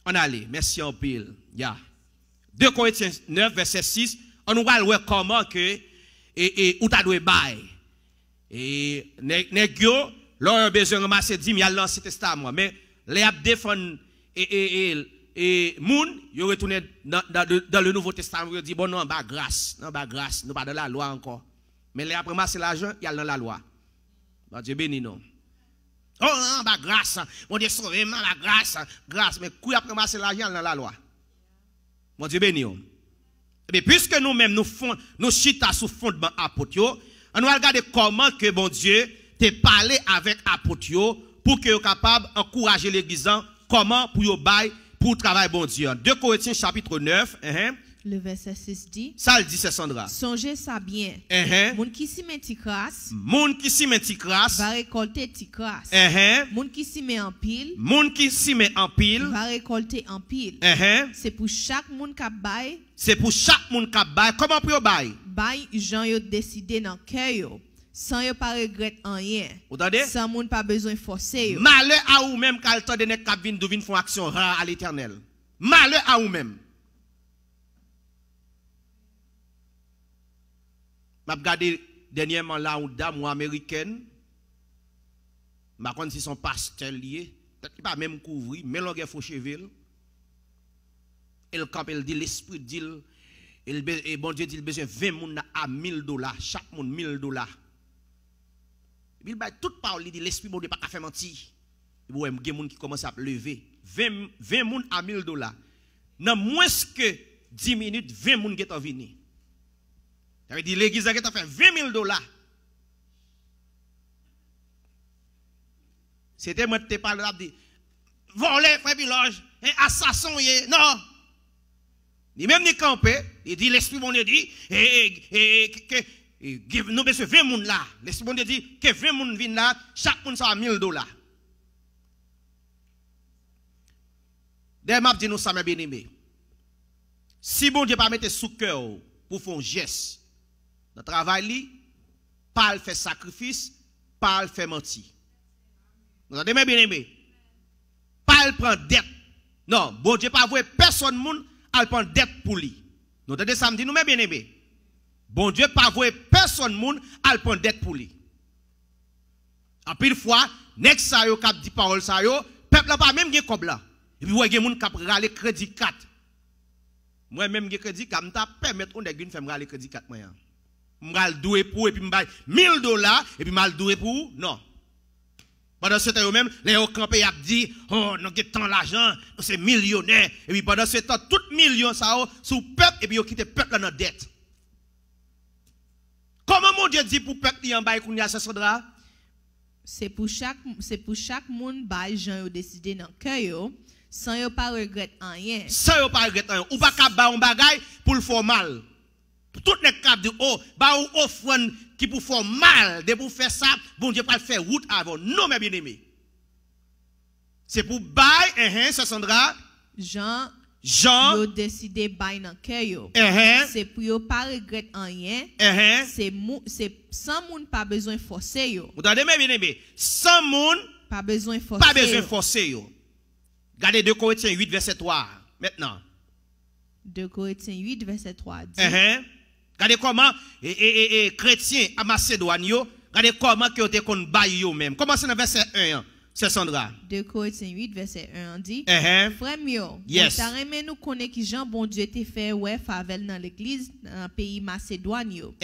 [SPEAKER 1] On allait, merci en pile. 2 Corinthiens 9, verset 6, on nous va voir comment que, ou t'as doué bail. Et, négio, l'on besoin de ramasser 10 000 dans l'Ancien Testament, mais les ap défendent et moun, ils retournent dans le Nouveau Testament, ils disent, bon, non, bah grâce, nous pas dans la loi encore. Mais les ap ramasser l'argent, il y a dans la loi. Bon Dieu béni, non. Oh, non, bah grâce, mon Dieu sauvé, bah grâce, mais qui a ramasser l'argent dans la loi? Mon Dieu béni. Et puisque nous-mêmes, nous chita sous fondement apôtre, on va regarder comment que bon Dieu te parlé avec apôtre pour que soient capable d'encourager l'église, comment pour yo bail pour travailler bon Dieu. 2 Corinthiens chapitre 9,
[SPEAKER 2] le verset 6 dit.
[SPEAKER 1] Ça le dit c'est Sandra.
[SPEAKER 2] Songez ça bien. Moun qui s'y met ti crasse.
[SPEAKER 1] Moun qui s'y met ti crasse.
[SPEAKER 2] Va récolter ti crasse. Moun qui s'y met en pile.
[SPEAKER 1] Moun qui s'y met en pile.
[SPEAKER 2] Va récolter en pile. C'est pour chaque moun qui bail.
[SPEAKER 1] C'est pour chaque moun qui bail. Comment pour yo bail?
[SPEAKER 2] Bail Jean yo décidé dans cœur yo. Sans yo pas regret rien.
[SPEAKER 1] Vous entendez?
[SPEAKER 2] Sans moun pas besoin forcer yo.
[SPEAKER 1] Malheur à ou même quand le temps de nek k'ap vinn devine font action rare à l'Éternel. Malheur à ou même. M'a regardé dernièrement là une dame américaine. M'a connait si son pasteur lié, peut-être qu'il pas même couvrir, mais l'on faux cheveux. Elle campe, elle dit l'esprit dit et bon Dieu dit il besoin 20 moun à $1000, chaque monde $1000. Il va toute parole, il dit l'esprit bon Dieu pas faire mentir. Il y a des gens qui commencent à lever 20 moun à $1000. Dans moins que 10 minutes 20 moun qui sont venus. Ça veut dire l'église a fait $20,000. C'était moi qui te parle dit voler frère village, assassin non. Il même ni campé, il dit l'esprit bon Dieu dit nous besoin 20 moun là. L'esprit bon Dieu dit que 20 moun viennent là, chaque moun ça a $1000. D'ailleurs m'a dit nous ça mes bien-aimés. Si bon Dieu pas mettre sous cœur pour faire un geste dans le travail, pas le faire sacrifice, pas le faire mentir. Vous entendez mes bien-aimés? Pas le prendre dette. Non, bon Dieu pas vouer personne moun à prendre dette pour lui. Nous entendez ça me dit nous mes bien-aimés? Bon Dieu pas vouer personne moun à prendre dette pour lui. En pile fois, nek sa yo k'ap di parole sa yo, peuple pas même gen comme là. Et puis ouais gen moun k'ap rale crédit 4. Moi même gen crédit 4, m'ta permettre on nèg faire rale crédit 4 moyen. M'ral doué pour et puis m'bay $1000 et puis m'al doué pour non. Pendant ce temps même les au campé a dit oh nous gen tant l'argent, c'est millionnaire et puis pendant ce temps tout million ça sous peuple et puis yo quitte peuple dans dette. Comment mon Dieu dit pour peuple li en bay kounya ça sodra?
[SPEAKER 2] C'est pour chaque monde bay Jean yo décider dans cœur yo sans yo pas regret rien.
[SPEAKER 1] Sans yo pas regret rien. Ou pas ka ba un bagay pour le faire mal. Tout les cap de oh ba ou offrande qui pour faire mal, de pour faire ça, bon Dieu pas le faire route avant. Non mes bien-aimés. C'est pour bay ça Sandra.
[SPEAKER 2] Jean yo décidé bay dans cœur yo. C'est pour yo pas regret rien. C'est sans moun pas besoin forcer yo.
[SPEAKER 1] Vous entendez mes bien-aimés? Sans moun
[SPEAKER 2] pas besoin forcer.
[SPEAKER 1] Pas besoin forcer yo. Regardez 2 Corinthiens 8 verset 3 maintenant.
[SPEAKER 2] 2 Corinthiens 8 verset 3 dit.
[SPEAKER 1] Regardez comment chrétiens à Macédoine yo, regardez comment que te kon bay yo même. Commencez dans verset 1. C'est Sandra.
[SPEAKER 2] 2 Corinthiens 8 verset 1 dit frère mio, ça remet nous connaît qui Jean bon Dieu te fait ouais favel dans l'église dans le pays Macédoine yo.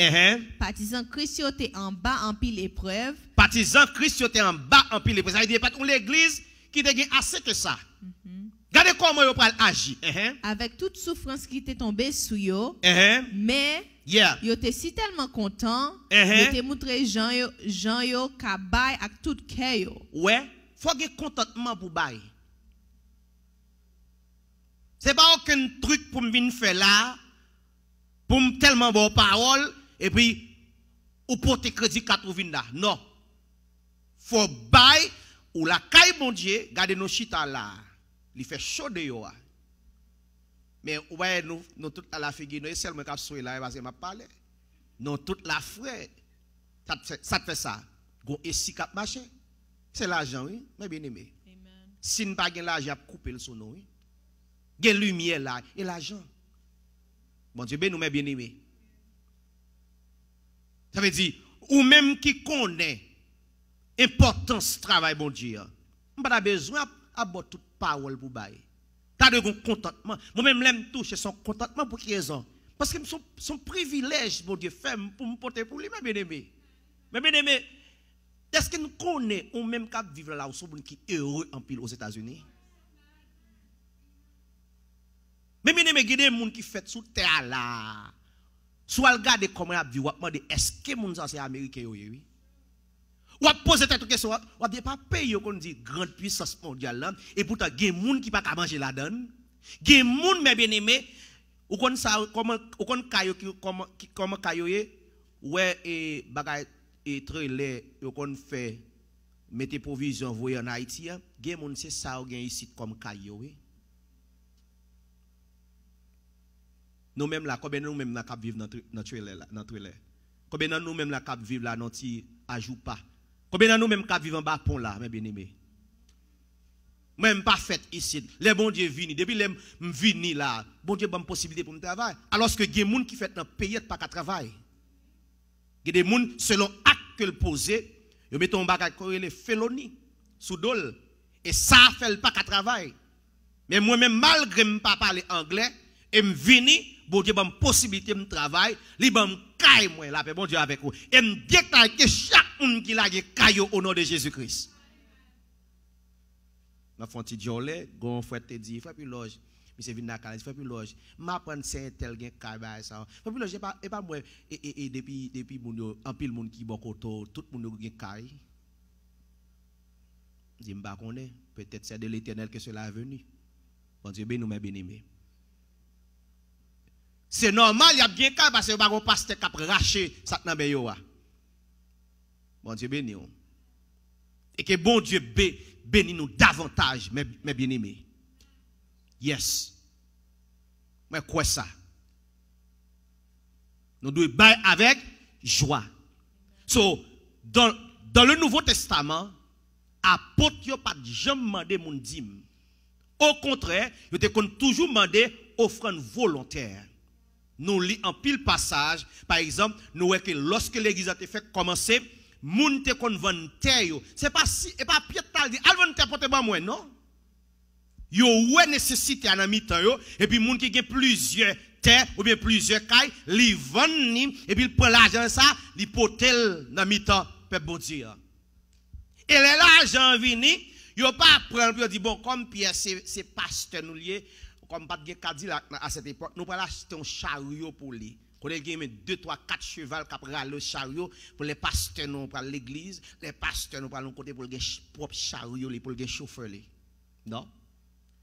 [SPEAKER 2] Partisan Christ yo te en bas en pile épreuve.
[SPEAKER 1] Partisan Christ yo te en bas en pile épreuve. Ça veut dire pas l'église qui te gagne assez que ça. Regardez comment yo pral agir.
[SPEAKER 2] Avec toute souffrance qui t'est tombée sur yo. Mais yo te si tellement content, yo te montré Jean yo ka bay ak tout cœur yo.
[SPEAKER 1] Ouais, faut que contentement pour bay. C'est pas aucun truc pour me venir faire là pour me tellement bon parole et puis ou porter crédit 4 vinn là. Non. Faut bay ou la caille bon Dieu, gardez nos chita là. Il fait chaud de yo. Mais ouais nous toute la figure nous seulement cap soyer là parce que m'a parlé. Non toute la frère. Ça fait ça. Gon ici cap marché. C'est l'argent oui, mais bien aimé. Amen. Si nous pas gain l'argent a couper le son oui. Gain lumière là et l'argent. Bon Dieu ben nous mais bien aimé. Ça veut dire ou même qui connaît importance travail bon Dieu. On pas besoin à toute parole pour bailler. T'as de contentement. Moi-même, l'aime toucher son contentement pour qui raison? Parce que son privilège, mon Dieu, fait pour me porter pour lui, mes bien-aimés. Mes bien-aimés, est-ce que nous connaissons ou même qu'à vivre là où sont qui est heureux en pile aux États-Unis? Mais bien-aimés, il y a des gens qui fait sous terre là. Soit regarder comment ils vivent, ou est-ce que les gens sont américains? Oui. Ou poser cette question, ou bien pas payer qu'on dit grande puissance mondiale là et pourtant il y a des gens qui pas manger la donne. Il y a des gens mais bien aimé ou kon ça comment kayo ouais et bagay et trailer yo kon fait mettre provision voyer en Haïti, il y a des gens c'est ça ou gen ici comme kayo oui. Nous même là combien nous même là cap vivre dans trailer. Combien de nous même la cap vivre là non ti ajoute pas. Combien de nous même cap vivre en bas pont là mes bien-aimés. Même pas fait ici. Les bon Dieu vini depuis les vini là, bon Dieu bonne possibilité pour me travailler. Alors que il y a des gens qui fait dans pays pas qu'à travailler. Il y a des gens selon acte que le poser, ils mettent un bagage les félonie sous dol et ça fait pas qu'à travailler. Mais moi-même malgré me pas parler anglais et me vini bon Dieu bonne possibilité de travailler, li bon caille moi la paix bon Dieu avec vous et me déclare que chaque monde qui l'a caille au nom de Jésus-Christ. Ma font ti jolé gon frère te dit frère puis loge monsieur vinn na calais frère puis loge m'a prendre c'est tel gen caille ça frère puis loge et pas moi et depuis moun yo en pile moun qui bon koto tout moun yo gen caille dit m'pa connait peut-être c'est de l'Éternel que cela est venu bon Dieu béni nous mes bien-aimés. C'est normal, il y a bien cas parce que vous avez un pasteur qui a raché ça dans le yo. Bon Dieu béni. Et que bon Dieu béni nous davantage, mes bien-aimés. Yes. Mais quoi ça? Nous devons bailler avec joie. So, dans le Nouveau Testament, apôtre n'a pas jamais demandé mon dîme. Au contraire, il a toujours demandé offrande volontaire. Nous lisons en pile passage, par exemple, nous voyons que lorsque l'église a été fait commencer, moun te kon vend terre yo. C'est pas si et pas Pierre tal dit al vend terre porter ba moi non. Yo ouais nécessité en mi-temps yo et puis moun qui gen plusieurs terres ou bien plusieurs cailles, li vend ni et puis il prend l'argent ça, li potel dans mi-temps peuple bon Dieu. Et l'argent vini, yo pas prendre puis dit bon comme Pierre c'est pasteur nous lié comme pas de Cadillac à cette époque, nous pas acheter un chariot pour lui. Quand il y a 2, 3, 4 chevaux qui prennent le chariot pour les pasteurs nous pour l'église, les pasteurs nous pour côté pour le propre chariot pour le chauffeur. Non?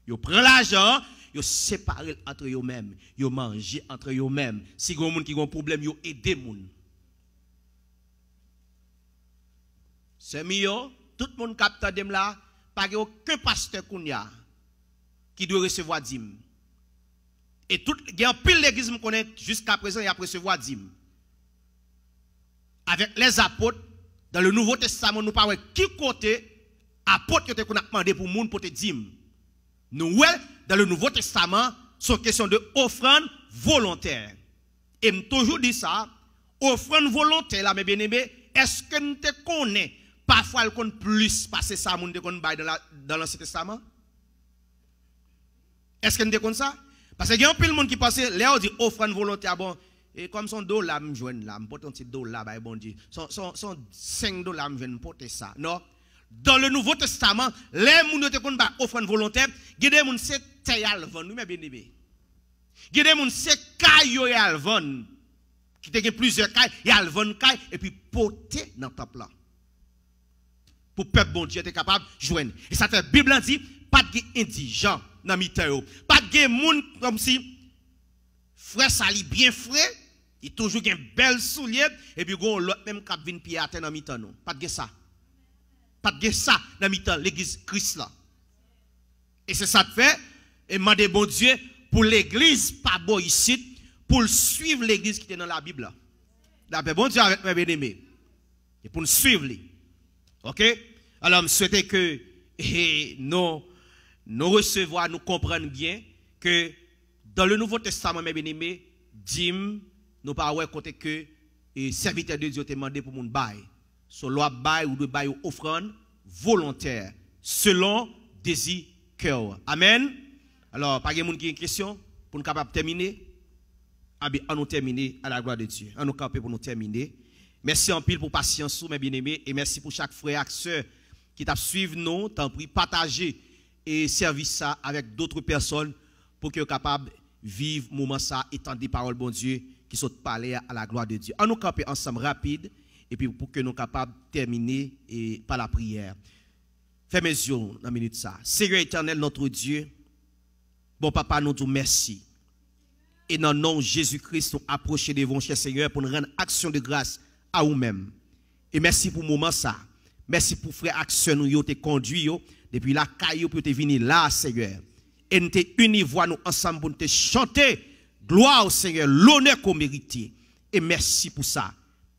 [SPEAKER 1] Ils prennent l'argent, ils séparent entre eux-mêmes, ils mangent entre eux-mêmes. Si il y a des gens qui ont un problème, ils aident les gens. C'est mieux, tout le monde capte dem là, pas aucun pasteur qui doit recevoir dîme. Et tout, il y a un pile l'église me connaît jusqu'à présent, il a recevoir dîme. Avec les apôtres, dans le Nouveau Testament, nous parlons qui côté apôtres qui ont demandé pour monde pour te dîme. Nous, dans le Nouveau Testament, c'est une question de offrande volontaire. Et je toujours dit ça, offrande volontaire, là, mes bien-aimés, est-ce que nous te connaissons parfois le plus passer ça, monde dans l'Ancien Testament? Est-ce que nous te connaissons ça? Parce qu'il y a un peu de monde qui pense, là on dit offrande volontaire, bon, et comme son dollar me joigne là, me porte un petit dollar, bah bon Dieu, son $5 me viennent porter ça. Non. Dans le Nouveau Testament, les gens qui ont offrande volontaire, il y a des gens qui sont taillés vendre, nous bien aimé. Il y a des gens qui sont caillés à vendre, qui ont plusieurs cailles, et à vendre cailles, et puis porter dans le temple là. Pour peuple bon Dieu être capable de joindre. Et ça fait la Bible dit, pas d'indigents. Pas de monde comme si frère sali bien frais, il toujours un bel soulier et puis l'autre même cap vinn pied à terre dans mi-temps non. Pas de ça. Pas de ça dans mi-temps l'église Christ là. Et c'est ça que fait et demander bon Dieu pour l'église pas bon ici pour suivre l'église qui est dans la Bible là. La paix bon Dieu avec mes bien-aimés. Et pour nous suivre lui. OK? Alors je souhaite que nous recevoir, nous comprendre bien que dans le Nouveau Testament, mes bien-aimés, dîme, nous parlons côté que les serviteurs de Dieu te demandé pour mon bail. Sur loi bail ou de bail offrande volontaire, selon désir cœur. Amen. Alors, pas de monde qui a une question pour nous capable terminer. Ah bien, on nous terminer à la gloire de Dieu. On nous camper pour nous terminer. Merci en pile pour patience, mes bien-aimés, et merci pour chaque frère et sœur qui t'a suivi nous, t'en prie, partager et servir ça avec d'autres personnes pour qu'ils soient capables de vivre le moment ça et entendre des paroles bon Dieu qui sont parlées à la gloire de Dieu. On nous camper ensemble rapide et puis pour que nous soyons capables de terminer et par la prière. Fais mes yeux dans la minute ça. Seigneur éternel notre Dieu, bon papa nous disons merci. Et dans le nom de Jésus-Christ nous approchons devant cher Seigneur pour nous rendre action de grâce à nous-mêmes. Et merci pour le moment ça. Merci pour frère action nous te conduit depuis la caillou pour te venir là Seigneur. Et nous te unis voix nous ensemble pour te chanter gloire au Seigneur, l'honneur qu'on mérite. Et merci pour ça.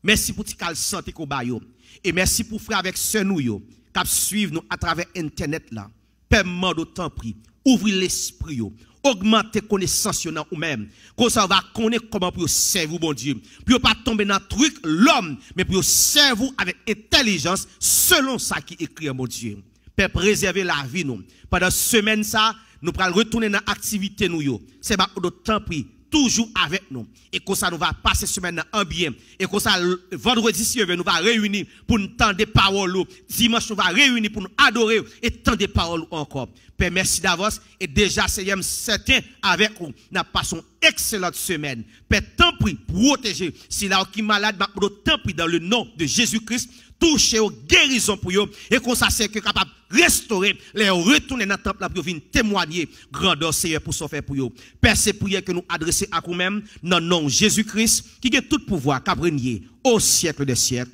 [SPEAKER 1] Merci pour tes santé qu'on ba yo. Et merci pour frère avec sœur nous yo, qui suivent nous à travers internet là. Père mande autant prix, ouvrir l'esprit yo, augmenter connaissance yo dans ou même. Comme ça va connaître comment pour servir bon Dieu. Pour pas tomber dans truc l'homme, mais pour servir avec intelligence selon ça qui écrit mon Dieu. Père préserver la vie nous. Pendant semaine ça, nous allons retourner dans l'activité nous yo. C'est pas autant prix toujours avec nous. Et comme ça, nous va passer semaine en bien. Et comme ça, vendredi, si nous va réunir pour nous tendre des paroles. Dimanche, nous va réunir pour nous adorer et tendre des paroles encore. Père, merci d'avance. Et déjà, Seigneur, certain avec vous. Nous passons une excellente semaine. Père, tant pis, protéger. Si là, qui est malade, tant pis dans le nom de Jésus-Christ. Toucher aux guérisons pour eux. Et comme ça, c'est capable de restaurer, les retourner dans le temple pour venir témoigner grandeur Seigneur pour ce faire pour eux. Père, c'est prière que nous adressons à vous-même dans le nom de Jésus-Christ, qui a tout pouvoir, qui a régné au siècle des siècles.